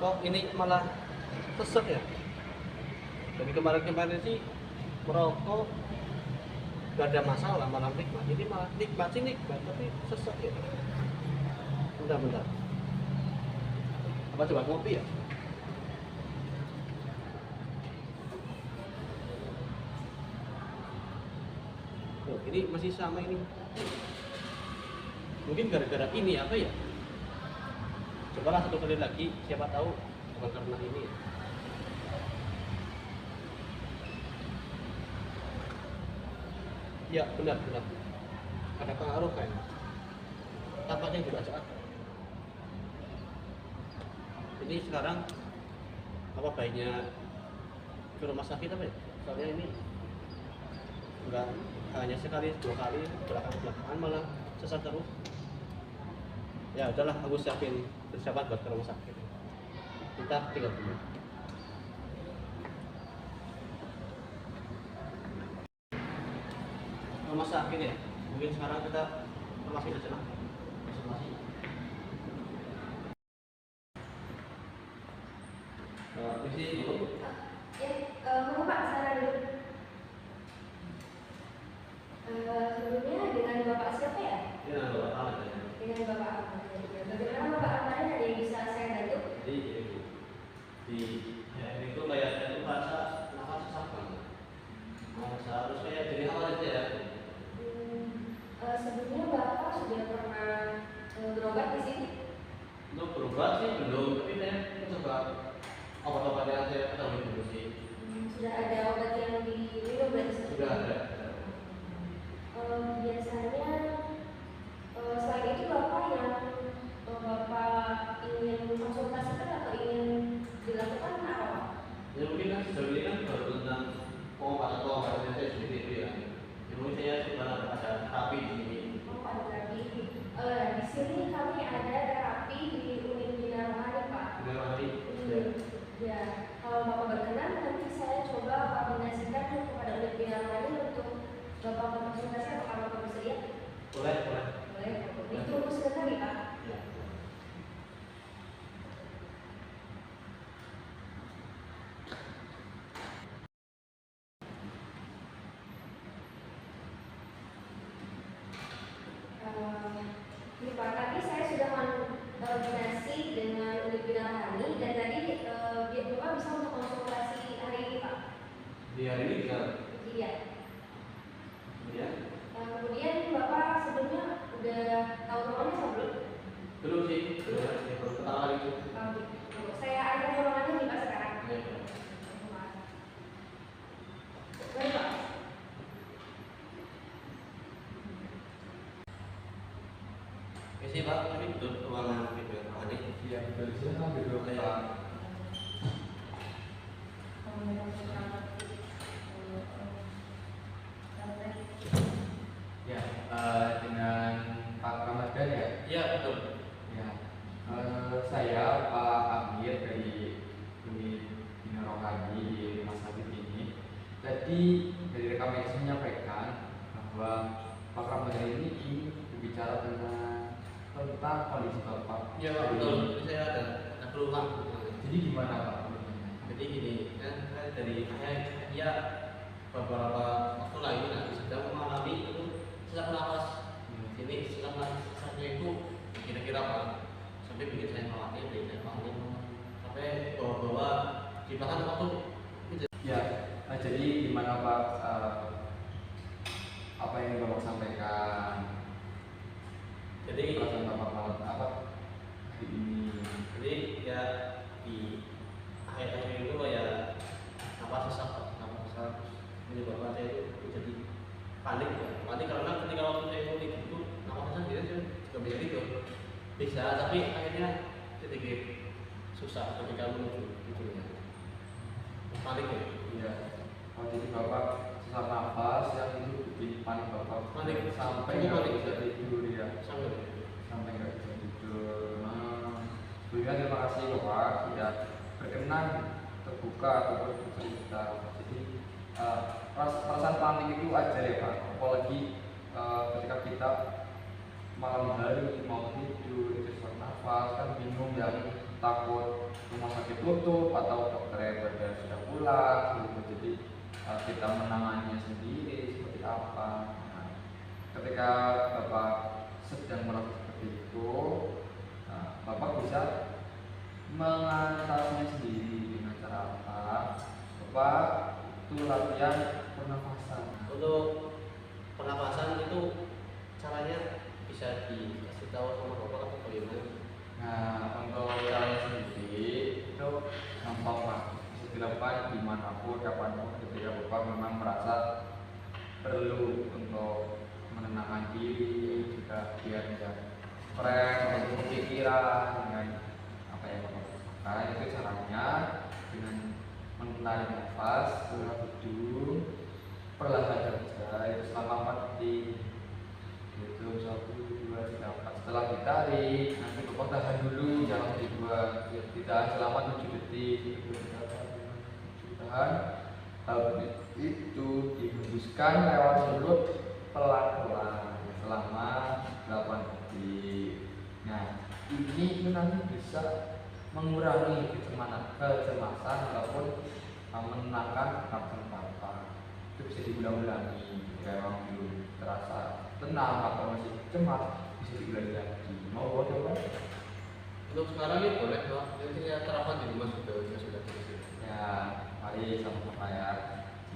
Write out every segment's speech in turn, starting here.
kok ini malah sesek ya. Dari kemarin-kemarin sih merokok gak ada masalah, malah nikmat. Ini malah nikmat sih nikmat, tapi sesek ya. Bentar. Apa coba kopi ya? Oh, ini masih sama ini. Mungkin gara-gara ini apa ya? Cobalah satu kali lagi, siapa tahu bukan karena ini ya. Ya benar. Ada pengaruh kayaknya. Tampaknya juga saat. Ini sekarang apa baiknya ke rumah sakit apa ya? Soalnya ini enggak hanya sekali, 2 kali, belakangan malah sesat terus. Ya udahlah, aku siapin persiapan buat ke rumah sakit. Kita tinggal dulu. Rumah sakit ya, mungkin sekarang kita informasi aja lah. Informasi. Isi dulu. Mau Pak, saran dulu. Sebelumnya dengan Bapak siapa ya? Dengan Bapak Ahmad ya. Dengan Bapak Ahmad. Bagaimana Bapak Ahmad, ada yang bisa saya bantu? Jadi di ya, ini tuh kayak itu rasa nafas sesak banget. Seharusnya kayak dari awal aja ya. Sebelumnya Bapak sudah pernah berobat di sini? Untuk berobat sih belum, tapi saya coba obat-obat yang saya ketahui dulu sih. Sudah ada obat yang diminum berarti? Sudah ada. Biasanya selain itu Bapak yang Bapak ingin konsultasikan atau ingin dilakukan apa? Ya mungkin kan sejauh ini kan baru tentang pengobatan saya sendiri itu ya. Ya, mungkin saya sudah ada terapi di sini. Oh, ada terapi. Di sini kami ada terapi di unit bina rohani, Pak. Bina rohani. Ya, kalau Bapak berkenan nanti saya coba koordinasikan kepada unit bina rohani untuk Bapak konsultasi. Apakah Bapak bersedia? Boleh. Ditunggu sebentar nih, Pak. Ya. Ini Pak, tadi saya sudah koordinasi dengan unit bina rohani dan tadi Bapak bisa untuk konsultasi hari ini, Pak. Di hari ini bisa. Iya. Ya. Kemudian Bapak sebelumnya udah tahu ruangannya atau belum? Belum sih. Ya, baru pertama kali itu. Saya ada ruangannya nih Pak sekarang. Ya. Baik Pak. Ya sih Pak, ini betul ruangan gitu ya, rohani. Iya betul, silakan duduk Pak. Ya, dengan Pak Ramadhan ya? Iya betul. Ya, saya Pak Amir dari unit bina rohani di rumah sakit ini. Tadi dari rekam medis menyampaikan bahwa Pak Ramadhan ini ingin berbicara tentang kondisi Bapak. Iya Pak betul. Jadi saya ada keluhan. Jadi gimana Pak? Jadi gini, kan saya dari ya beberapa waktu lagi nanti sedang mengalami itu sesak nafas. Ini sesak nafasnya itu kira-kira Pak sampai bikin saya khawatir, sampai bawa-bawa di belakang waktu. Ya, jadi gimana Pak? Apa yang Bapak sampaikan? Jadi Perasaan Bapak malam apa hari ini? Jadi ya di akhir-akhir itu ya nafas sesak menyebabkan saya itu jadi panik karena ketika waktu saya mudik itu nafasnya sendiri saya juga bisa tidur bisa, tapi akhirnya sedikit susah ketika menuju gitu ya, panik ya. Iya. Oh, jadi Bapak sesak nafas yang itu bikin panik Bapak. Panik sampai nggak bisa tidur ya. Sampai Nggak bisa tidur. Sebelumnya terima kasih Bapak sudah berkenan terbuka ataupun bercerita. Jadi perasaan panik itu wajar ya Pak. Apalagi ketika kita malam hari mau tidur, sesak nafas kan bingung ya. takut rumah sakit tutup atau dokter pada sudah pulang gitu. Jadi kita menanganinya sendiri seperti apa. Nah, ketika Bapak sedang melakukan seperti itu, Bapak bisa mengatasinya sendiri dengan cara apa? Bapak itu latihan pernafasan. Untuk pernapasan itu caranya bisa dikasih tahu sama bapak atau bagaimana? Nah, untuk caranya sendiri itu gampang Pak, bisa dilakukan dimanapun, kapanpun ketika Bapak memang merasa perlu untuk menenangkan diri, juga biar tidak stres atau kepikiran dengan apa yang Bapak rasakan. Itu caranya dengan menarik nafas setelah hidung perlahan saja, itu selama 4 detik. Itu 1, 2, 3, 4. Setelah ditarik, nanti Bapak tahan dulu, jangan dibuang. Ditahan selama 7 detik. Tahan. Habis itu dihembuskan lewat mulut pelan-pelan selama 8 detik. Nah, ini nanti bisa mengurangi kecemasan ataupun menenangkan nafsu Bapak. Itu bisa diulang-ulangi jika memang belum terasa tenang atau masih cemas, bisa diulangi lagi. Mau coba? Untuk sekarang ini boleh Pak, nanti saya terapkan di rumah sudah terisi. Ya, mari sama-sama ya.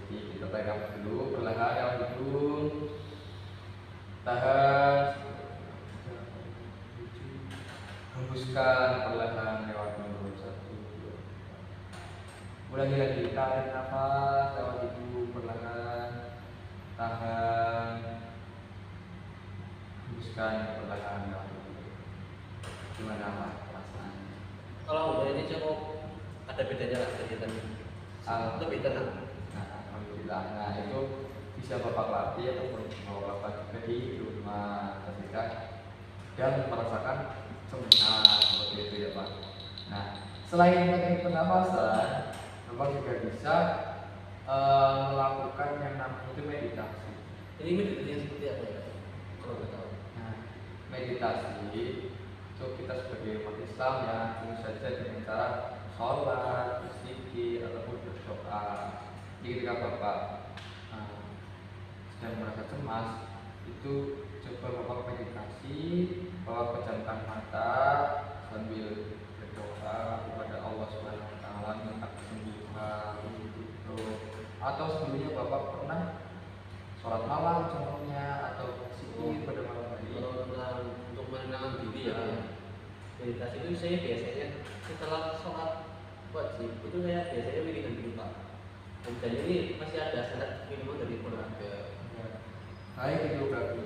Jadi kita pegang dulu perlahan lewat hidung, tahan, hembuskan perlahan lewat mulut. 1, 2, 3. Ulangi lagi, tarik nafas lewat hidung perlahan, tahan, hembuskan perlahan lewat hidung. Gimana Pak perasaannya? Kalau udah ini cukup ada bedanya lah dari tadi. Lebih tenang. Nah, alhamdulillah. Nah, itu bisa Bapak latih ataupun mau Bapak juga di rumah ketika dan merasakan cemas seperti itu ya Pak. Nah, selain teknik pernapasan, Bapak juga bisa melakukan yang namanya itu meditasi. Ini meditasinya seperti apa ya? Kalau nggak tahu. Nah, meditasi itu kita sebagai umat Islam ya, tentu saja dengan cara sholat, berzikir ataupun berdoa. Jadi ketika Bapak sedang merasa cemas, itu coba Bapak meditasi, Bapak pejamkan mata sambil berdoa kepada Allah Subhanahu Wa Taala minta kesembuhan gitu. Atau sebelumnya Bapak pernah sholat malam contohnya atau berzikir pada malam hari. Kalau tentang untuk menenangkan diri ya, meditasi itu saya biasanya setelah sholat wajib itu saya biasanya wiridhan dulu Pak. Dan ini masih ada syarat minimal dari olahraga. Baik itu berarti.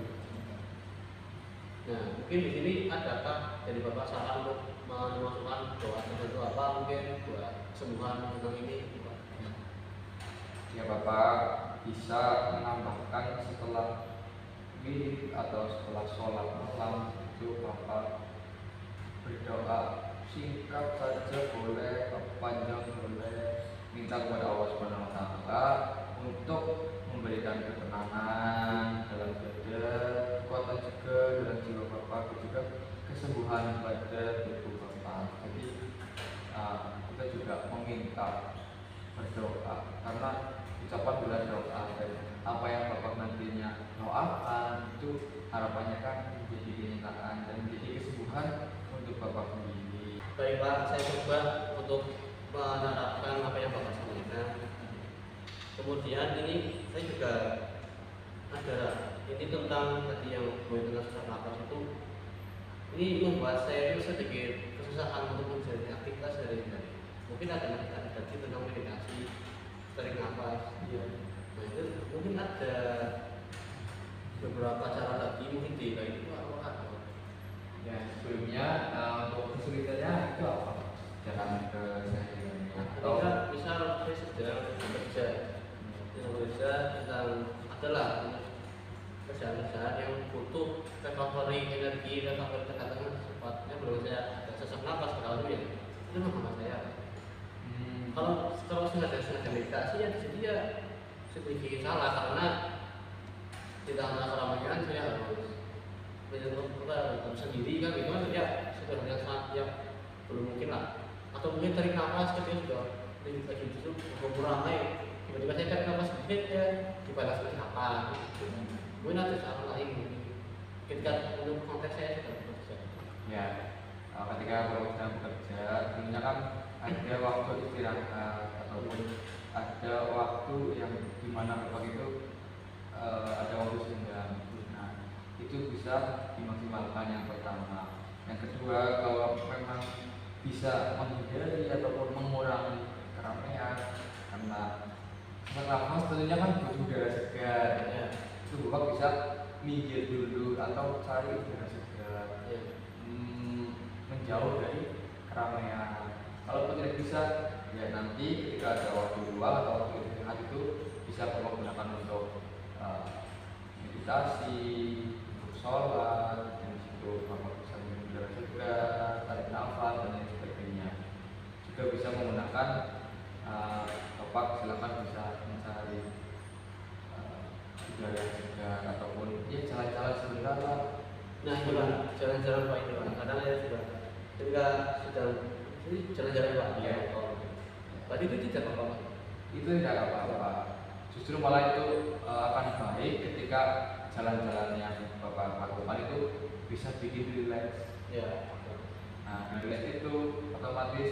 Nah, mungkin di sini adakah dari Bapak saran untuk memasukkan doa tertentu apa mungkin buat kesembuhan tentang ini Pak? Ya Bapak bisa menambahkan setelah wirid atau setelah sholat malam itu Bapak berdoa singkat saja boleh, panjang boleh, minta kepada Allah Subhanahu Wa Taala untuk memberikan ketenangan dalam dada, kekuatan juga dalam jiwa Bapak, dan juga kesembuhan pada tubuh Bapak. Jadi kita juga meminta berdoa karena ucapan adalah doa dan apa yang Bapak nantinya doakan itu harapannya kan menjadi kenyataan dan menjadi kesembuhan untuk Bapak sendiri. Baik Pak, saya coba untuk menerapkan apa yang Bapak sampaikan. Kemudian ini saya juga ada ini tentang tadi yang tentang sesak napas itu, ini membuat saya itu sedikit kesusahan untuk menjalani aktivitas sehari-hari. Mungkin ada tadi tentang meditasi, tarik nafas. Nah itu mungkin ada beberapa cara lagi mungkin di kayak itu apa? Ya sebelumnya untuk kesulitannya itu apa? Jalan ke sehari-hari atau Ketika misal saya sedang bekerja tentang adalah kerjaan-kerjaan yang butuh recovery energi, recovery tegangan cepatnya belum saya ada sesak napas kalau ya itu memang saya. Kalau sengaja meditasi ya di sini ya sedikit salah karena di tengah keramaian saya harus sendiri kan itu kan ya sudah sangat ya belum mungkin lah, atau mungkin tarik nafas ketika sudah lagi itu ramai, tiba-tiba saya tarik nafas sedikit ya dibalas lagi apa gitu. Mungkin ada cara lain ketika untuk konteks saya sudah bekerja. Ya, ketika Bapak sedang bekerja, tentunya kan ada waktu istirahat ataupun ada waktu yang dimana Bapak itu ada waktu senggang. Nah, itu bisa dimaksimalkan yang pertama. Yang kedua, kalau memang bisa menghindari ataupun mengurangi keramaian, karena sesak nafas tentunya kan butuh udara segar. Ya. Itu Bapak bisa minggir dulu atau cari udara segar. Ya. Menjauh dari keramaian. Kalau tidak bisa, ya nanti ketika ada waktu luang atau waktu istirahat itu bisa Bapak gunakan untuk meditasi, untuk sholat, dan disitu Bapak bisa minum udara segar, tarik nafas dan lain sebagainya. Juga bisa menggunakan Bapak silakan bisa mencari udara segar ataupun ya jalan-jalan sebentar lah. Nah itu kan jalan-jalan Pak itu kan, kadang ya sudah ketika sedang ini jalan-jalan Pak Iya. tadi itu tidak apa-apa. Itu tidak apa-apa, justru malah itu akan baik ketika jalan-jalan yang Bapak lakukan itu bisa bikin rileks. Ya. Nah, rileks itu otomatis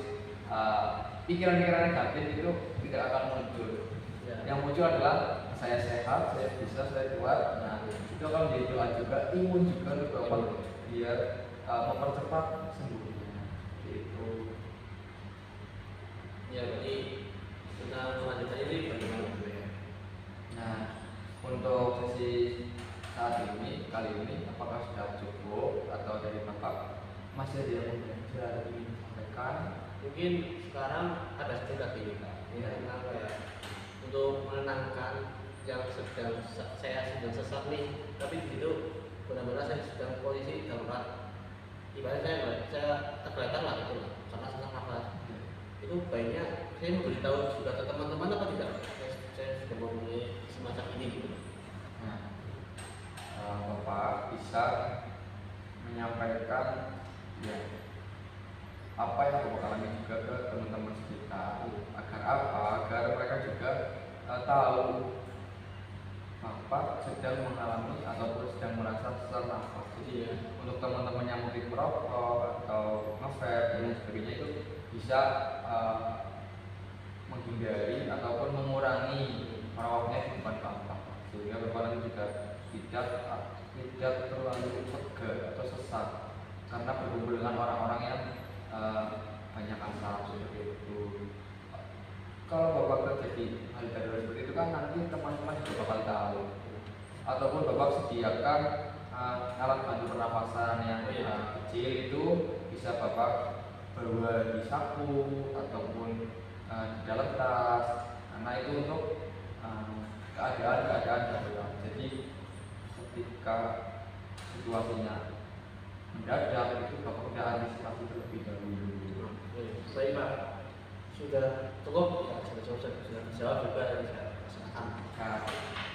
pikiran-pikiran negatif itu tidak akan muncul. Ya. Yang muncul adalah saya sehat, saya bisa, saya kuat. Nah, itu akan menjadi doa juga, imun juga untuk Bapak biar mempercepat sembuhnya. Gitu. Ya, berarti kita melanjutkan ini bagaimana gitu ya? Nah, untuk sesi saat ini, kali ini, apakah sudah cukup atau dari Bapak masih ada yang ingin disampaikan? Mungkin sekarang ada sedikit lagi nih Kak. Ini karena kayak untuk menenangkan yang sedang saya sedang sesak nih, tapi di situ benar-benar saya sedang posisi darurat. Ibaratnya saya tergeletak lah gitu lah, karena sesak nafas. Itu baiknya saya mau beritahu juga ke teman-teman apa tidak? Saya sudah mempunyai semacam ini gitu. Nah, Bapak bisa menyampaikan ya apa yang Bapak alami juga ke teman-teman sekitar. Agar apa? Agar mereka juga tahu Bapak sedang mengalami ataupun sedang merasa sesak nafas. Jadi untuk teman-teman yang mungkin merokok atau nge-vape dan lain sebagainya itu bisa menghindari ataupun mengurangi merokoknya di depan Bapak, sehingga Bapak nanti juga tidak terlalu segar atau sesak karena berkumpul dengan orang-orang yang banyak asap seperti itu. Kalau Bapak terjadi hal darurat seperti itu kan nanti teman-teman juga bakal tahu, ataupun Bapak sediakan alat bantu pernapasan yang kecil itu bisa Bapak bawa di saku ataupun di dalam tas, karena itu untuk keadaan darurat. Jadi ketika situasinya mendadak itu Bapak sudah antisipasi terlebih dahulu. Baik Pak, sudah cukup ya, sudah dijawab juga yang saya rasakan.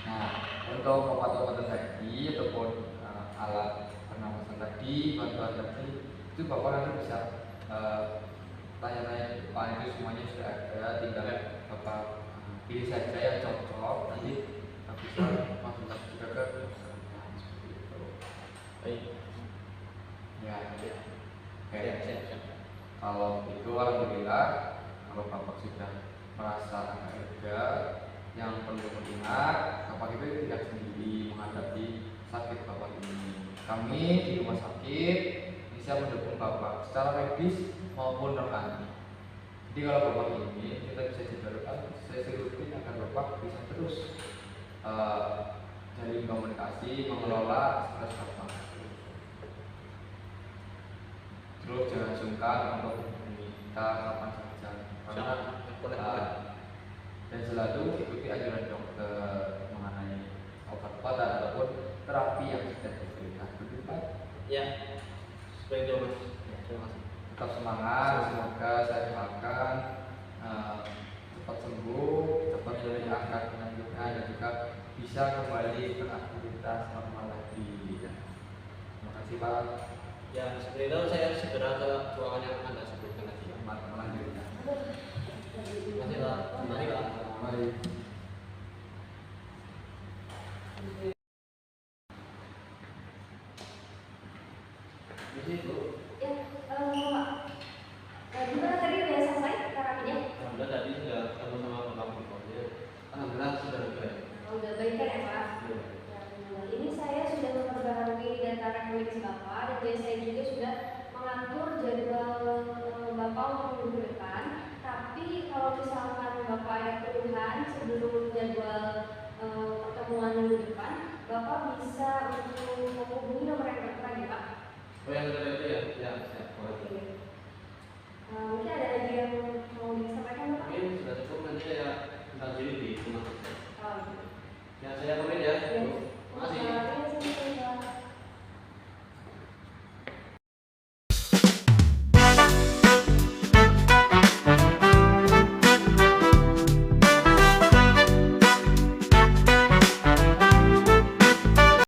Nah, untuk obat-obatan tadi ataupun alat pernapasan tadi, bantuan tadi, itu Bapak nanti bisa tanya-tanya di depan, itu semuanya sudah ada, tinggal Bapak pilih saja yang cocok, nanti bisa konsultasi juga ke dokter seperti itu. Baik. Ya, Oke. Siap. kalau itu alhamdulillah, kalau Bapak sudah merasa agak lega, yang perlu diingat, Bapak itu tidak sendiri menghadapi sakit Bapak ini. Kami di rumah sakit bisa mendukung Bapak secara medis maupun rohani. Jadi kalau Bapak ini kita bisa jadwalkan sesi rutin agar Bapak bisa terus jalin komunikasi, mengelola stres Bapak. Terus jangan sungkan untuk meminta kapan saja, dan selalu ikuti anjuran dokter mengenai obat-obatan ataupun terapi yang sudah diberikan. Begitu Pak? Ya, sebaik itu Mas. Ya, terima kasih. Tetap semangat, semoga saya doakan cepat sembuh, cepat dari angka penyakitnya dan juga bisa kembali beraktivitas normal lagi. Terima kasih Pak. Ya, seperti itu saya segera ke ruangan yang Anda sebutkan. selamat melanjutkan. Masih lah, kembali lah. Mari. Jadi itu, Ya, gimana tadi udah selesai terapinya? alhamdulillah tadi sudah ketemu sama Bapak Mukodir. Alhamdulillah sudah baik. Udah baik kan ya Pak? Iya. Ya, ini saya sudah memperbarui data rekening Bapak dan saya juga sudah mengatur jadwal Bapak untuk minggu depan. Tapi kalau misalkan Bapak ada keluhan sebelum jadwal pertemuan minggu depan, Bapak bisa untuk menghubungi nomor yang tertera ya Pak. Oh yang tadi itu ya, ya siap. Boleh. Oke. Mungkin ada lagi yang mau disampaikan Bapak? Mungkin sudah cukup, nanti saya minta jadi di rumah. Oh, gitu. Ya saya pamit ya. Ya.